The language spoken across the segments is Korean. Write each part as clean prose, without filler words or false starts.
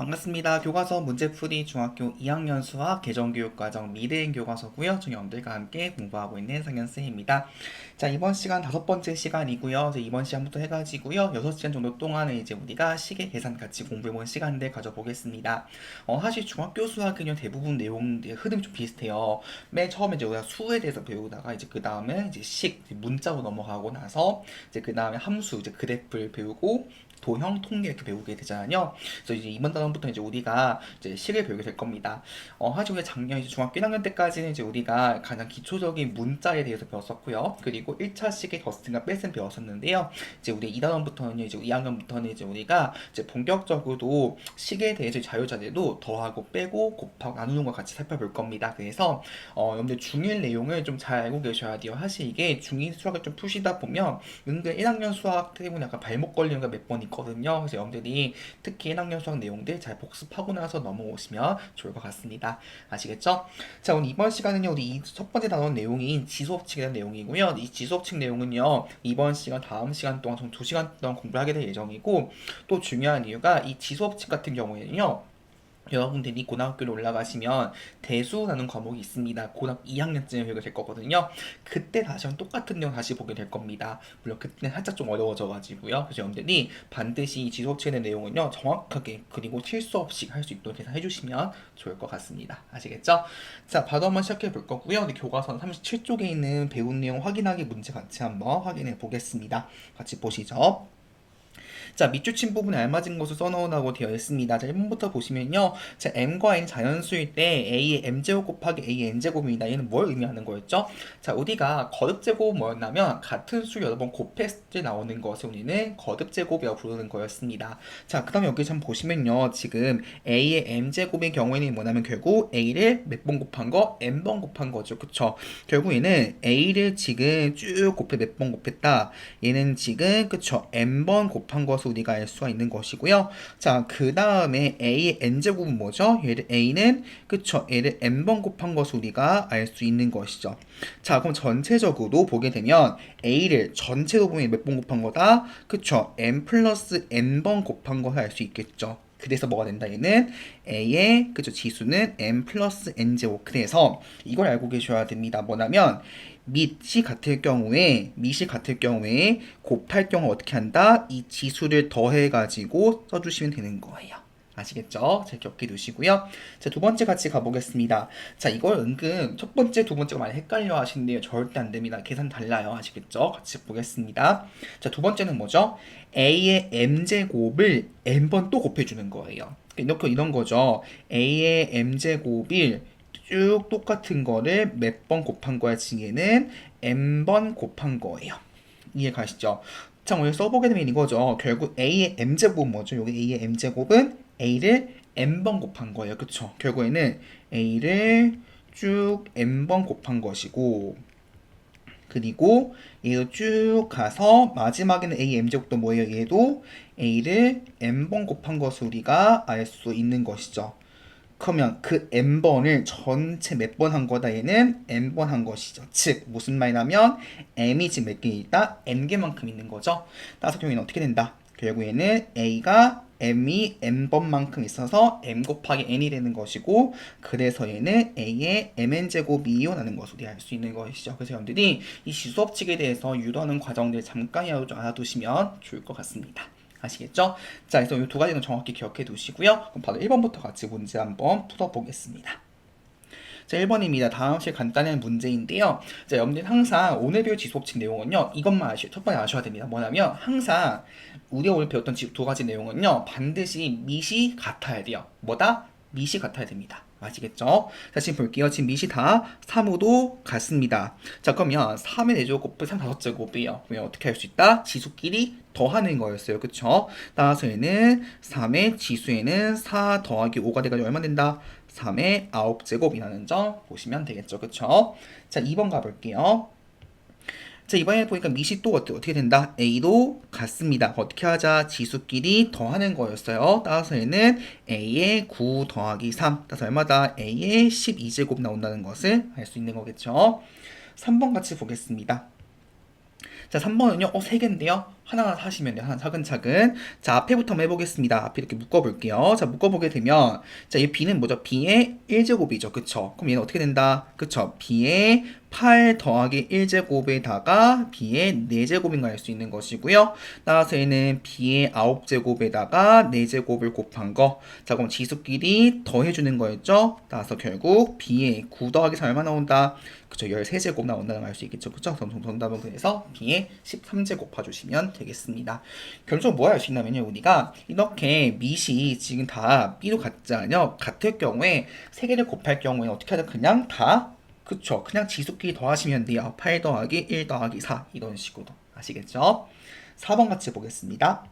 반갑습니다. 교과서 문제풀이 중학교 2학년 수학 개정교육과정 미래인 교과서고요. 중 여러분들과 함께 공부하고 있는 상현쌤입니다. 자, 이번 시간 5번째 시간이고요. 이번 시간부터 해가지고요. 6시간 정도 동안은 이제 우리가 시계 계산 같이 공부해본 시간들 가져보겠습니다. 사실 중학교 수학은 대부분 내용 흐름이 좀 비슷해요. 맨 처음에 이제 우리가 수에 대해서 배우다가 이제 그 다음에 이제 문자로 넘어가고 나서 이제 그 다음에 함수, 이제 그래프를 배우고 도형, 통계 이렇게 배우게 되잖아요. 그래서 이제 이번 단원부터 이제 우리가 이제 식을 배우게 될 겁니다. 사실 우리가 작년 이제 중학교 1학년 때까지는 이제 우리가 가장 기초적인 문자에 대해서 배웠었고요. 그리고 1차 식의 더스팅과 뺄셈 배웠었는데요. 이제 우리 2단원부터는 이제 2학년부터는 이제 우리가 이제 본격적으로 식에 대해서 자유자재도 더하고 빼고 곱하고 나누는 것 같이 살펴볼 겁니다. 그래서 여러분들 중1 내용을 좀 잘 알고 계셔야 돼요. 사실 이게 중2 수학을 좀 푸시다 보면 은근 1학년 수학 때문에 약간 발목 걸리는 게 몇 번 있거든요. 그래서 여러분들이 특히 1학년 수학 내용들 잘 복습하고 나서 넘어오시면 좋을 것 같습니다. 아시겠죠? 자, 오늘 이번 시간은요, 우리 이 첫 번째 단원 내용인 지수법칙에 대한 내용이고요. 이 지수법칙 내용은요, 이번 시간, 다음 시간 동안 총 2시간 동안 공부를 하게 될 예정이고, 또 중요한 이유가 이 지수법칙 같은 경우에는요, 여러분들이 고등학교로 올라가시면 대수라는 과목이 있습니다. 고등학교 2학년쯤에 배우게 될 거거든요. 그때 다시 한번 똑같은 내용 다시 보게 될 겁니다. 물론 그때는 살짝 좀 어려워져가지고요. 그래서 여러분들이 반드시 이 지수업체의 내용은요, 정확하게 그리고 실수 없이 할 수 있도록 계산해 주시면 좋을 것 같습니다. 아시겠죠? 자, 바로 한번 시작해 볼 거고요. 교과서 37쪽에 있는 배운 내용 확인하기 문제 같이 한번 확인해 보겠습니다. 같이 보시죠. 자, 밑줄친 부분에 알맞은 것을 써넣으라고 되어 있습니다. 자, 1번부터 보시면요. 자, m과 n 자연수일 때 a의 m제곱 곱하기 a의 n제곱입니다. 얘는 뭘 의미하는 거였죠? 자, 우리가 거듭제곱 뭐였냐면 같은 수 여러 번 곱했을 때 나오는 것을 우리는 거듭제곱이라고 부르는 거였습니다. 자, 그 다음에 여기 좀 보시면요. 지금 a의 m제곱의 경우에는 뭐냐면 결국 a를 몇 번 곱한 거? n번 곱한 거죠. 그쵸? 결국 얘는 a를 지금 쭉 곱해 몇 번 곱했다. 얘는 지금 그쵸? n번 곱한 것을 우리가 알 수가 있는 것이고요. 자, 그 다음에 a의 n제곱은 뭐죠? 얘를 a는 그쵸? 얘를 n번 곱한 것을 우리가 알 수 있는 것이죠. 자, 그럼 전체적으로 보게 되면 a를 전체로 보면 몇 번 곱한 거다? 그쵸? n 플러스 n번 곱한 것을 알 수 있겠죠. 그래서 뭐가 된다? 얘는 a의 그죠 지수는 n 플러스 n제곱. 그래서 이걸 알고 계셔야 됩니다. 뭐냐면 밑이 같을 경우에 곱할 경우 어떻게 한다? 이 지수를 더해가지고 써주시면 되는 거예요. 아시겠죠? 잘 기억해 두시고요. 자, 두 번째 같이 가보겠습니다. 자, 이걸 은근 첫 번째, 두 번째가 많이 헷갈려 하시는데요. 절대 안 됩니다. 계산 달라요. 아시겠죠? 같이 보겠습니다. 자, 두 번째는 뭐죠? a의 m제곱을 n번 또 곱해주는 거예요. 이렇게 이런 거죠. a의 m제곱을 쭉 똑같은 거를 몇 번 곱한 거야? 지금은 n번 곱한 거예요. 이해 가시죠? 자, 오늘 써보게 되면 이거죠. 결국 a의 m제곱은 뭐죠? 여기 a의 m제곱은 a를 n번 곱한 거예요. 그쵸? 결국에는 a를 쭉 n번 곱한 것이고, 그리고 얘도 쭉 가서 마지막에는 a m제곱도 뭐예요? 얘도 a를 n번 곱한 것을 우리가 알 수 있는 것이죠. 그러면 그 n번을 전체 몇 번 한 거다? 얘는 n번 한 것이죠. 즉 무슨 말이냐면 m이 지금 몇 개 있다? n개만큼 있는 거죠. 따라서 경우에는 어떻게 된다? 결국에는 a가 m이 n번만큼 있어서 m 곱하기 n이 되는 것이고, 그래서 얘는 a의 mn제곱이요 라는 것을 우리 알 수 있는 것이죠. 그래서 여러분들이 이 지수법칙에 대해서 유도하는 과정들 잠깐이라도 알아두시면 좋을 것 같습니다. 아시겠죠? 자, 그래서 이 두 가지는 정확히 기억해 두시고요. 그럼 바로 1번부터 같이 문제 한번 풀어보겠습니다. 자, 1번입니다. 다음 시 간단한 문제인데요. 자, 여러분들 항상 오늘 배울 지수법칙 내용은요, 이것만 첫 번째 아셔야 됩니다. 뭐냐면 항상 우리가 오늘 배웠던 두 가지 내용은요, 반드시 밑이 같아야 돼요. 뭐다? 밑이 같아야 됩니다. 아시겠죠? 자, 지금 볼게요. 지금 밑이 다 3호도 같습니다. 자, 그러면 3의 4제곱 곱하기 3 5제곱이에요. 그러면 어떻게 할 수 있다? 지수끼리 더하는 거였어요. 그쵸? 따라서 얘는 3의 지수에는 4 더하기 5가 돼가지고 얼마 된다? 3의 9제곱이라는 점 보시면 되겠죠. 그쵸? 자, 2번 가볼게요. 자, 이번에 보니까 밑이 또 어떻게 된다? a도 같습니다. 어떻게 하자? 지수끼리 더하는 거였어요. 따라서 얘는 a의 9 더하기 3. 따라서 얼마다? a의 12제곱 나온다는 것을 알 수 있는 거겠죠. 3번 같이 보겠습니다. 자, 3번은요, 3개인데요. 하나하나 하시면 돼요. 하나 차근차근. 자, 앞에부터 한번 해보겠습니다. 앞에 이렇게 묶어볼게요. 자, 묶어보게 되면, 자, 이 b는 뭐죠? b의 1제곱이죠. 그쵸? 그럼 얘는 어떻게 된다? 그쵸? b의 8 더하기 1제곱에다가 b의 4제곱인 걸 알 수 있는 것이고요. 따라서 얘는 b의 9제곱에다가 4제곱을 곱한 거. 자, 그럼 지수끼리 더해주는 거였죠? 따라서 결국 b의 9 더하기 4 얼마 나온다? 그쵸? 13제곱 나온다는 걸 알 수 있겠죠? 그쵸? 정답은 그래서 b의 13제곱 봐주시면 되겠습니다. 결론적으로 뭐 할 수 있냐면요. 우리가 이렇게 밑이 지금 다 b도 같잖아요. 같을 경우에 세 개를 곱할 경우에 어떻게 하든 그냥 다 그쵸. 그냥 지수끼리 더하시면 돼요. 8 더하기 1 더하기 4 이런 식으로. 아시겠죠? 4번 같이 보겠습니다.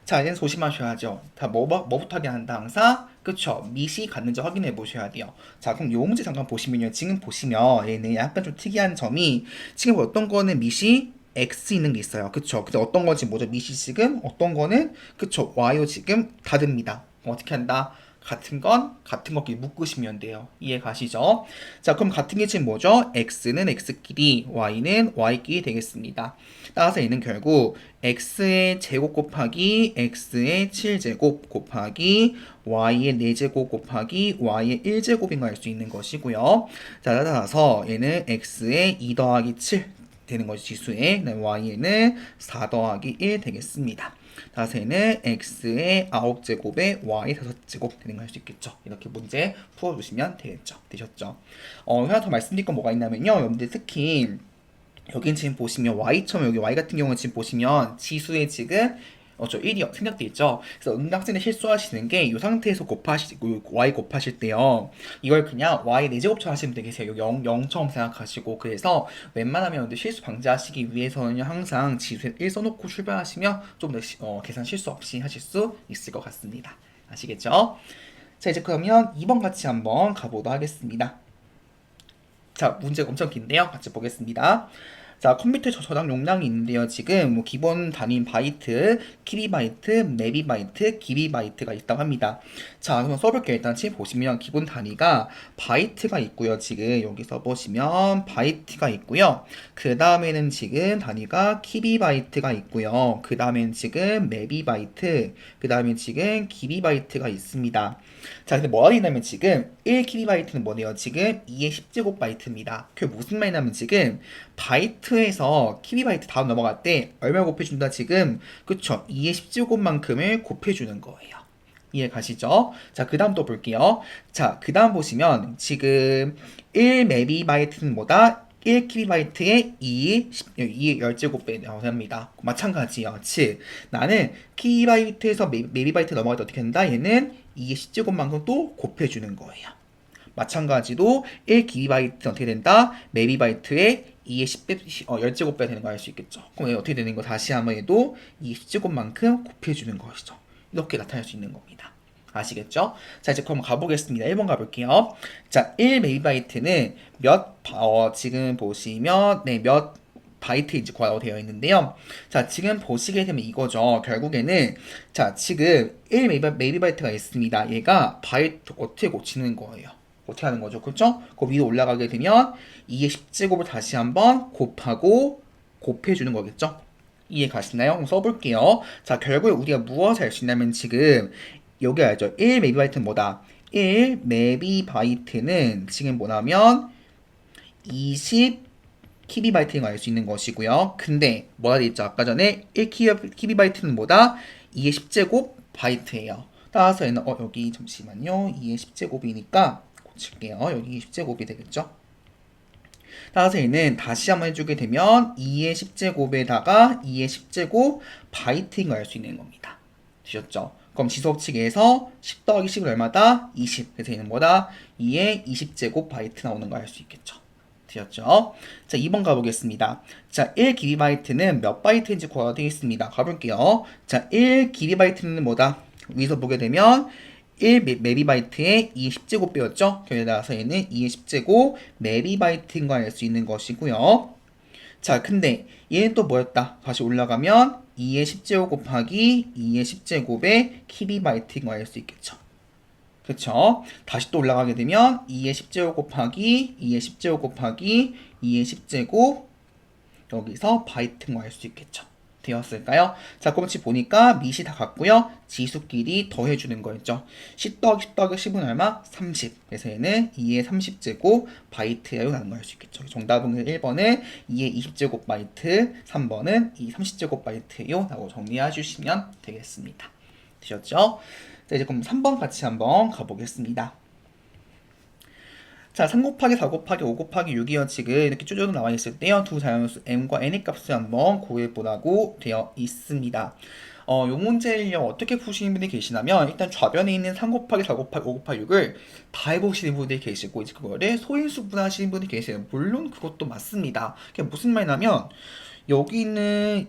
자, 이제는 조심하셔야죠. 다 뭐부터 하게 한다 항상? 그쵸. 밑이 같는지 확인해 보셔야 돼요. 자, 그럼 요 문제 잠깐 보시면요. 지금 보시면 얘는 약간 좀 특이한 점이 지금 어떤 거는 밑이 x 있는 게 있어요. 그쵸. 근데 어떤 건지 뭐죠? 밑이 지금 어떤 거는 그쵸. y로 지금 다릅니다. 그럼 어떻게 한다? 같은 건 같은 것끼리 묶으시면 돼요. 이해 가시죠? 자, 그럼 같은 게 지금 뭐죠? x는 x끼리, y는 y끼리 되겠습니다. 따라서 얘는 결국 x의 제곱 곱하기 x의 7제곱 곱하기 y의 4제곱 곱하기 y의 1제곱인 걸 알 수 있는 것이고요. 자, 따라서 얘는 x의 2 더하기 7 되는 것이 지수에, y에는 4 더하기 1 되겠습니다. 따라서 얘는 x의 9제곱에 y 5제곱 되는 걸 할 수 있겠죠. 이렇게 문제 풀어주시면 되겠죠. 되셨죠? 하나 더 말씀드릴 건 뭐가 있냐면요. 여러분들 특히 여긴 지금 보시면 y처럼 여기 y 같은 경우는 지금 보시면 지수에 지금 저 1이 생략돼 있죠. 그래서 응답생이 실수하시는 게 이 상태에서 y 곱하실 때요. 이걸 그냥 y 4제곱처럼 하시면 되겠어요. 0처럼 생각하시고 그래서 웬만하면 실수 방지하시기 위해서는 항상 지수에 1 써놓고 출발하시면 좀 더 계산 실수 없이 하실 수 있을 것 같습니다. 아시겠죠? 자, 이제 그러면 2번 같이 한번 가보도록 하겠습니다. 자, 문제가 엄청 긴데요. 같이 보겠습니다. 자, 컴퓨터 저장 용량이 있는데요. 지금 뭐 기본 단위인 바이트, 키비바이트, 메비바이트, 기비바이트가 있다고 합니다. 자, 그럼 써볼게요. 일단 지금 보시면 기본 단위가 바이트가 있고요. 지금 여기 써보시면 바이트가 있고요. 그 다음에는 지금 단위가 키비바이트가 있고요. 그 다음에는 지금 메비바이트, 그 다음에 지금 기비바이트가 있습니다. 자, 근데 뭐가 있냐면 지금 1kb는 뭐네요? 지금 2의 10제곱 바이트입니다. 그게 무슨 말이냐면 지금 바이트에서 kb바이트 다음 넘어갈 때 얼마 곱해준다 지금? 그쵸? 2의 10제곱만큼을 곱해주는 거예요. 이해 가시죠? 자, 그 다음 또 볼게요. 자, 그 다음 보시면 지금 1메비바이트는 뭐다? 1kb에 2의 10제곱배 나옵니다. 마찬가지요. 즉, 나는 kb에서 메비바이트 넘어갈 때 어떻게 된다? 얘는 2의 10제곱만큼 또 곱해주는 거예요. 마찬가지로 1kb는 어떻게 된다? 메비바이트에 2의 10제곱배 되는 거 알 수 있겠죠. 그럼 어떻게 되는 거 다시 한번 해도 2의 10제곱만큼 곱해주는 것이죠. 이렇게 나타낼 수 있는 겁니다. 아시겠죠? 자, 이제 그럼 가보겠습니다. 1번 가볼게요. 자, 1메이바이트는 지금 보시면, 몇 바이트인지 구하라고 되어 있는데요. 자, 지금 보시게 되면 이거죠. 결국에는, 자, 지금 1메이바이트가 있습니다. 얘가 바이트 어떻게 고치는 거예요? 어떻게 하는 거죠? 그렇죠? 그 위로 올라가게 되면 2의 10제곱을 다시 한번 곱하고 곱해주는 거겠죠? 이해 가시나요? 한번 써볼게요. 자, 결국에 우리가 무엇을 알 수 있냐면 지금 여기 알죠? 1메비바이트는 뭐다? 1메비바이트는 지금 뭐냐면 20kb바이트인 걸 알 수 있는 것이고요. 근데 뭐가 되있죠? 아까 전에 1kb바이트는 뭐다? 2의 10제곱 바이트예요. 따라서 얘는 여기 잠시만요. 2의 10제곱이니까 고칠게요. 여기 10제곱이 되겠죠? 따라서 얘는 다시 한번 해주게 되면 2의 10제곱에다가 2의 10제곱 바이트인 걸 알 수 있는 겁니다. 되셨죠? 그럼 지수법칙에서 10 더하기 10은 얼마다? 20. 그래서 얘는 뭐다? 2의 20제곱 바이트 나오는 걸 알 수 있겠죠. 되셨죠? 자, 2번 가보겠습니다. 자, 1kb는 몇 바이트인지 구하가 되겠습니다. 가볼게요. 자, 1kb는 뭐다? 위에서 보게 되면 1메비바이트에 2의 10제곱 배웠죠? 거기에 따라서 얘는 2의 10제곱 메비바이트인 걸 알 수 있는 것이고요. 자, 근데 얘는 또 뭐였다? 다시 올라가면 2의 10제곱 곱하기 2의 10제곱의 키비바이트인 걸 알 수 있겠죠. 그쵸? 다시 또 올라가게 되면 2의 10제곱 곱하기 2의 10제곱 곱하기 2의 10제곱 여기서 바이트인 걸 알 수 있겠죠. 되었을까요? 자, 그럼 지금 보니까 밑이 다 같고요. 지수끼리 더해주는 거였죠. 10 더하기 10 더하기 10은 얼마? 30. 그래서 얘는 2의 30제곱 바이트라고 나는 걸 알 수 있겠죠. 정답은 1번은 2의 20제곱 바이트, 3번은 2 30제곱 바이트요 라고 정리해 주시면 되겠습니다. 되셨죠? 자, 이제 그럼 3번 같이 한번 가보겠습니다. 자, 3 곱하기 4 곱하기 5 곱하기 6이요. 지금 이렇게 쪼쪼 나와 있을 때요. 두 자연수 m과 n의 값을 한번 구해보라고 되어 있습니다. 요 문제를요, 어떻게 푸시는 분들이 계시냐면, 일단 좌변에 있는 3 곱하기 4 곱하기 5 곱하기 6을 다 해보시는 분들이 계시고, 이제 그거를 소인수분 하시는 분들이 계세요. 물론 그것도 맞습니다. 그게 무슨 말이냐면, 여기 있는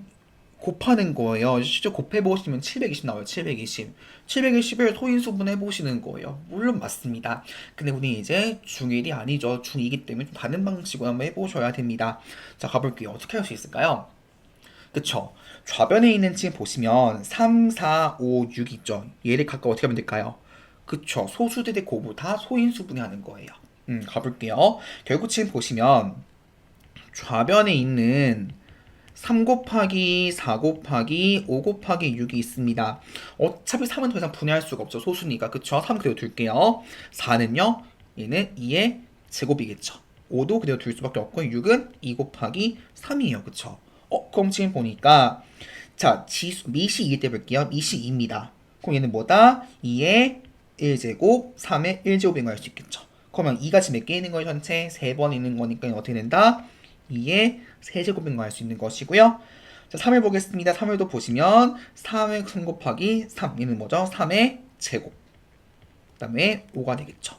곱하는 거예요. 실제 곱해보시면 720 나와요. 720. 720을 소인수분 해보시는 거예요. 물론 맞습니다. 근데 우리 이제 중1이 아니죠. 중2이기 때문에 좀 다른 방식으로 한번 해보셔야 됩니다. 자, 가볼게요. 어떻게 할 수 있을까요? 그쵸. 좌변에 있는 지금 보시면 3, 4, 5, 6 있죠. 얘를 각각 어떻게 하면 될까요? 그쵸. 소수들의 곱을 다 소인수분해 하는 거예요. 가볼게요. 결국 지금 보시면 좌변에 있는 3 곱하기 4 곱하기 5 곱하기 6이 있습니다. 어차피 3은 더 이상 분해할 수가 없죠. 소수니까. 그쵸? 3 그대로 둘게요. 4는요. 얘는 2의 제곱이겠죠. 5도 그대로 둘 수밖에 없고 6은 2 곱하기 3이에요. 그쵸? 그럼 지금 보니까 자, 밑이 2일 때 볼게요. 밑이 2입니다. 그럼 얘는 뭐다? 2의 1제곱, 3의 1제곱인 걸 알 수 있겠죠. 그러면 2가 지금 몇 개 있는 거예요? 전체 3번 있는 거니까 어떻게 된다? 2의 세제곱인 걸 알 수 있는 것이고요. 자, 3을 보겠습니다. 3을도 보시면 3의 3 곱하기 3. 얘는 뭐죠? 3의 제곱. 그 다음에 5가 되겠죠.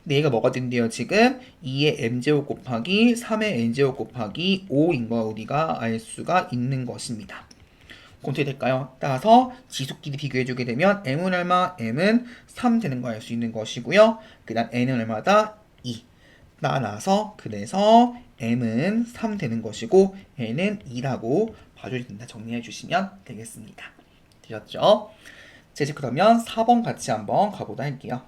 근데 얘가 뭐가 된대요? 지금 2의 m제곱 곱하기 3의 n제곱 곱하기 5인 거 우리가 알 수가 있는 것입니다. 그럼 어떻게 될까요? 따라서 지수끼리 비교해주게 되면 m은 얼마? m은 3 되는 거 알 수 있는 것이고요. 그 다음 n은 얼마다? 2. 따라서 그래서 m은 3 되는 것이고 n은 2라고 봐줘야 된다. 정리해 주시면 되겠습니다. 되셨죠? 자, 이제 그러면 4번 같이 한번 가보도록 할게요.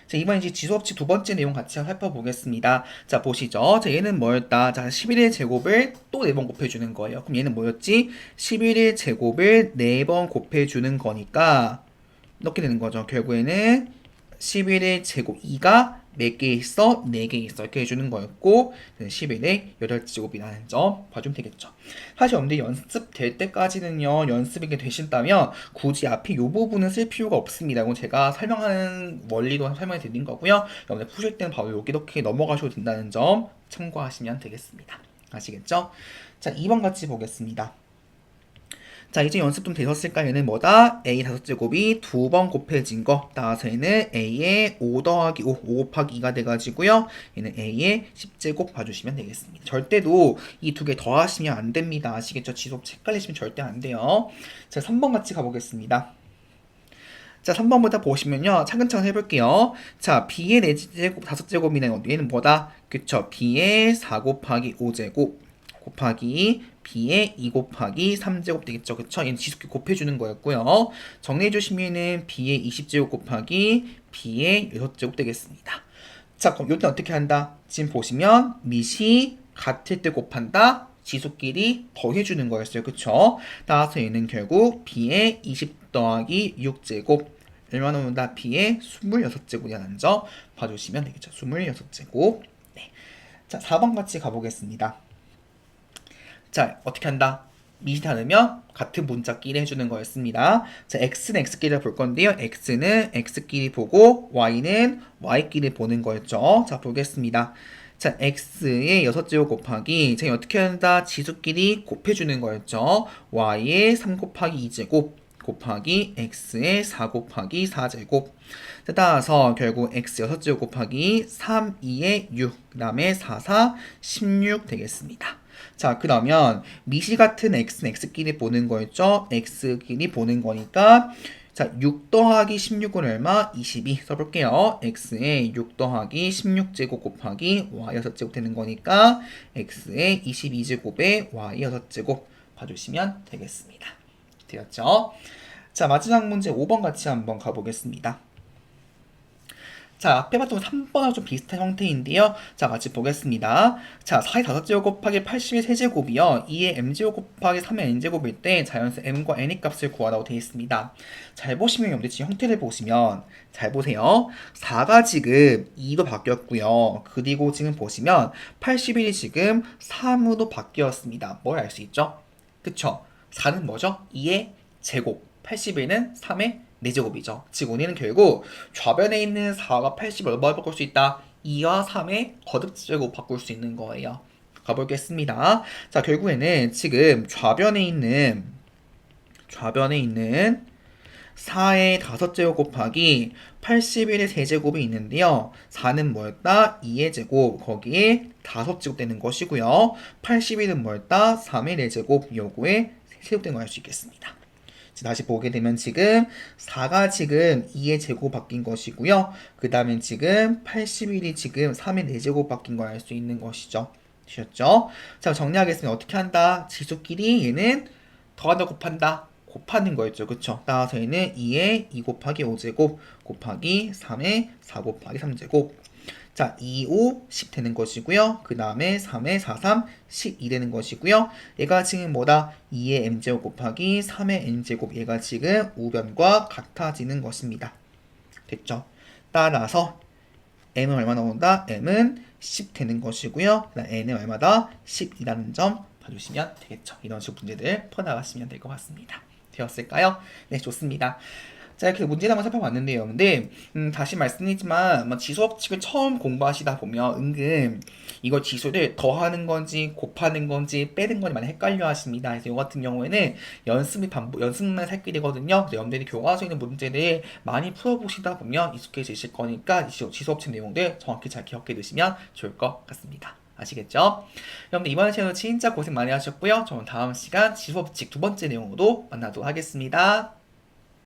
자, 이번 이제 지수업체 두 번째 내용 같이 살펴보겠습니다. 자, 보시죠. 자, 얘는 뭐였다? 자, 11의 제곱을 또 4번 곱해주는 거예요. 그럼 얘는 뭐였지? 11의 제곱을 4번 곱해주는 거니까 이렇게 되는 거죠. 결국에는 11의 제곱 2가 몇 개 있어? 4개 있어. 이렇게 해주는 거였고 11의 8제곱이라는 점 봐주면 되겠죠. 사실 여러분들 연습될 때까지는요. 연습이 되신다면 굳이 앞에 이 부분은 쓸 필요가 없습니다. 이건 제가 설명하는 원리도 설명해 드린 거고요. 여러분들 푸실 때는 바로 여기 이렇게 넘어가셔도 된다는 점 참고하시면 되겠습니다. 아시겠죠? 자, 2번 같이 보겠습니다. 자, 이제 연습 좀 되셨을까? 얘는 뭐다? a 5제곱이 2번 곱해진 거. 따라서 얘는 a의 5 더하기 5, 5 곱하기 2가 돼가지고요. 얘는 a의 10제곱 봐주시면 되겠습니다. 절대로 이 두 개 더하시면 안 됩니다. 아시겠죠? 지속 헷갈리시면 절대 안 돼요. 자, 3번 같이 가보겠습니다. 자, 3번부터 보시면요. 차근차근 해볼게요. 자, b의 4제곱, 5제곱이네. 얘는 뭐다? 그쵸? b의 4 곱하기 5제곱 곱하기 b의 2 곱하기 3제곱 되겠죠. 그쵸? 얘는 지수끼리 곱해주는 거였고요. 정리해주시면은 b의 20제곱 곱하기 b의 6제곱 되겠습니다. 자, 그럼 이때 어떻게 한다? 지금 보시면 밑이 같을 때 곱한다. 지수끼리 더해주는 거였어요. 그쵸? 따라서 얘는 결국 b의 20 더하기 6제곱 얼마나 오는다? b의 26제곱이라는 점 봐주시면 되겠죠. 26제곱. 네. 자, 4번 같이 가보겠습니다. 자, 어떻게 한다? 밑이 다르면 같은 문자끼리 해주는 거였습니다. 자, x는 x끼리 볼 건데요. x는 x끼리 보고 y는 y끼리 보는 거였죠. 자, 보겠습니다. 자, x의 6제곱 곱하기 자, 어떻게 한다? 지수끼리 곱해주는 거였죠. y의 3 곱하기 2제곱 곱하기 x의 4 곱하기 4제곱. 자, 따라서 결국 x 6제곱 곱하기 3, 2의 6, 그 다음에 4, 4, 16 되겠습니다. 자, 그러면 밑이 같은 x는 x끼리 보는 거였죠? x끼리 보는 거니까 자, 6 더하기 16은 얼마? 22 써볼게요. x의 6 더하기 16제곱 곱하기 y 6제곱 되는 거니까 x의 22제곱에 y 6제곱 봐주시면 되겠습니다. 되었죠? 자, 마지막 문제 5번 같이 한번 가보겠습니다. 자, 앞에 봤던 3번하고 좀 비슷한 형태인데요. 자, 같이 보겠습니다. 자, 4의 5제곱 곱하기 80의 세제곱이요. 2의 m제곱 곱하기 3의 n제곱일 때 자연수 m과 n의 값을 구하라고 되어 있습니다. 잘 보시면 여러분들 지금 형태를 보시면 잘 보세요. 4가 지금 2로 바뀌었고요. 그리고 지금 보시면 81이 지금 3으로 바뀌었습니다. 뭘 알 수 있죠? 그쵸? 4는 뭐죠? 2의 제곱, 81은 3의 4제곱이죠. 즉 우리는 결국 좌변에 있는 4와 80을 얼마로 바꿀 수 있다? 2와 3의 거듭제곱 바꿀 수 있는 거예요. 가보겠습니다. 자, 결국에는 지금 좌변에 있는 4의 5제곱 곱하기 81의 세제곱이 있는데요. 4는 뭐였다? 2의 제곱, 거기에 5제곱 되는 것이고요. 81은 뭐였다? 3의 4제곱, 요거에 세제곱 되는 걸 알 수 있겠습니다. 다시 보게 되면 지금 4가 지금 2의 제곱 바뀐 것이고요. 그 다음에 지금 81이 지금 3의 4제곱 바뀐 걸 알 수 있는 것이죠. 되셨죠? 자, 정리하겠습니다. 어떻게 한다? 지수끼리 얘는 더한다 곱한다. 곱하는 거였죠. 그쵸? 따라서 얘는 2의 2 곱하기 5제곱 곱하기 3의 4 곱하기 3제곱. 자, 2, 5, 10 되는 것이고요. 그 다음에 3의 4, 3, 12 되는 것이고요. 얘가 지금 뭐다? 2의 m제곱 곱하기 3의 n제곱. 얘가 지금 우변과 같아지는 것입니다. 됐죠? 따라서 m은 얼마 나온다? m은 10 되는 것이고요. 그 다음 n은 얼마다? 10이라는 점 봐주시면 되겠죠. 이런 식으로 문제들 풀어나가시면 될 것 같습니다. 되었을까요? 네, 좋습니다. 자, 이렇게 문제를 한번 살펴봤는데요. 근데 다시 말씀드리지만 지수법칙을 처음 공부하시다 보면 은근 이거 지수를 더하는 건지 곱하는 건지 빼는 건지 많이 헷갈려 하십니다. 그래서 이 같은 경우에는 연습만 살게 되거든요. 그래서 여러분들이 교과서에 있는 문제를 많이 풀어보시다 보면 익숙해지실 거니까 지수법칙 내용들 정확히 잘 기억해 두시면 좋을 것 같습니다. 아시겠죠? 여러분들 이번 시간도 진짜 고생 많이 하셨고요. 저는 다음 시간 지수법칙 두 번째 내용으로 만나도록 하겠습니다.